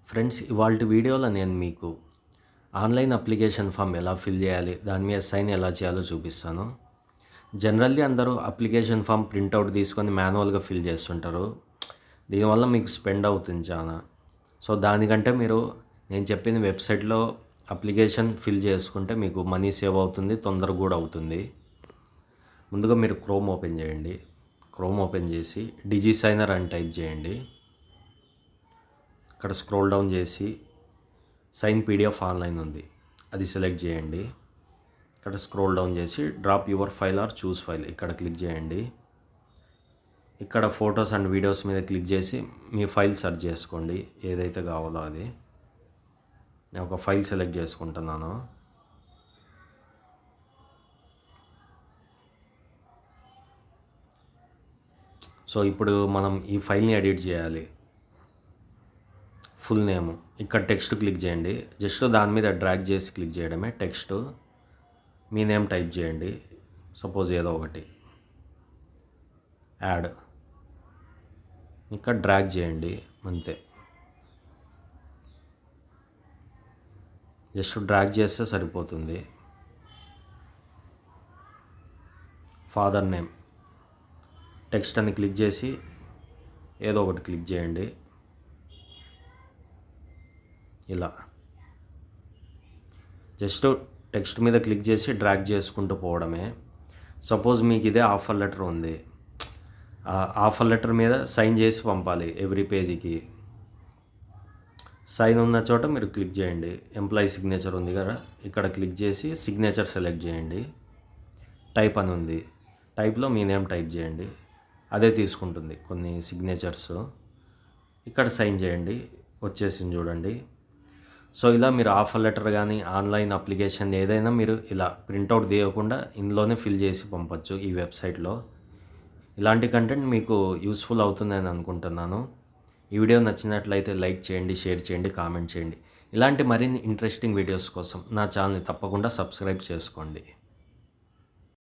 Friends, ఇవాల్టి వీడియోలో నేను మీకు ఆన్లైన్ అప్లికేషన్ ఫామ్ ఎలా ఫిల్ చేయాలి, దాని మీద సైన్ ఎలా చేయాలో చూపిస్తాను. జనరల్లీ అందరూ అప్లికేషన్ ఫామ్ ప్రింట్అవుట్ తీసుకొని మాన్యువల్గా ఫిల్ చేస్తుంటారు. దీనివల్ల మీకు స్పెండ్ అవుతుంది చాలా. సో దానికంటే మీరు నేను చెప్పిన వెబ్సైట్లో అప్లికేషన్ ఫిల్ చేసుకుంటే మీకు మనీ సేవ్ అవుతుంది, తొందరగా కూడా అవుతుంది. ముందుగా మీరు క్రోమ్ ఓపెన్ చేయండి. క్రోమ్ ఓపెన్ చేసి డిజిసైనర్ అని టైప్ చేయండి. ఇక్కడ స్క్రోల్ డౌన్ చేసి సైన్ పీడిఎఫ్ ఆన్లైన్ ఉంది, అది సెలెక్ట్ చేయండి. ఇక్కడ స్క్రోల్ డౌన్ చేసి drop your file or choose file ఇక్కడ క్లిక్ చేయండి. ఇక్కడ ఫొటోస్ అండ్ వీడియోస్ మీద క్లిక్ చేసి మీ ఫైల్ సెర్చ్ చేసుకోండి, ఏదైతే కావాలో అది. నేను ఒక ఫైల్ సెలెక్ట్ చేసుకుంటున్నాను. సో ఇప్పుడు మనం ఈ ఫైల్ని ఎడిట్ చేయాలి. ఫుల్ నేమ్ ఇక్కడ టెక్స్ట్ క్లిక్ చేయండి. జస్ట్ దాని మీద డ్రాగ్ చేసి క్లిక్ చేయడమే. టెక్స్ట్ మీ నేమ్ టైప్ చేయండి, సపోజ్ ఏదో ఒకటి. యాడ్ ఇక్కడ డ్రాగ్ చేయండి, అంతే. జస్ట్ డ్రాగ్ చేస్తే సరిపోతుంది. ఫాదర్ నేమ్ టెక్స్ట్ అని క్లిక్ చేసి ఏదో ఒకటి క్లిక్ చేయండి. ఇలా జస్ట్ టెక్స్ట్ మీద క్లిక్ చేసి డ్రాగ్ చేసుకుంటూ పోవడమే. సపోజ్ మీకు ఇదే ఆఫర్ లెటర్ ఉంది, ఆ ఆఫర్ లెటర్ మీద సైన్ చేసి పంపాలి ఎవ్రీ పేజీకి. సైన్ ఉన్న చోట మీరు క్లిక్ చేయండి. ఎంప్లాయీ సిగ్నేచర్ ఉంది కదా, ఇక్కడ క్లిక్ చేసి సిగ్నేచర్ సెలెక్ట్ చేయండి. టైప్ అని ఉంది, టైప్లో మీ నేమ్ టైప్ చేయండి. అదే తీసుకుంటుంది కొన్ని సిగ్నేచర్స్. ఇక్కడ సైన్ చేయండి, వచ్చేసింది చూడండి. సో ఇలా మీరు ఆఫర్ లెటర్ కానీ ఆన్లైన్ అప్లికేషన్ ఏదైనా మీరు ఇలా ప్రింట్అవుట్ తీయకుండా ఇందులోనే ఫిల్ చేసి పంపొచ్చు ఈ వెబ్సైట్లో. ఇలాంటి కంటెంట్ మీకు యూస్ఫుల్ అవుతుందని అనుకుంటున్నాను. ఈ వీడియో నచ్చినట్లయితే లైక్ చేయండి, షేర్ చేయండి, కామెంట్ చేయండి. ఇలాంటి మరిన్ని ఇంట్రెస్టింగ్ వీడియోస్ కోసం నా ఛానల్ని తప్పకుండా సబ్స్క్రైబ్ చేసుకోండి.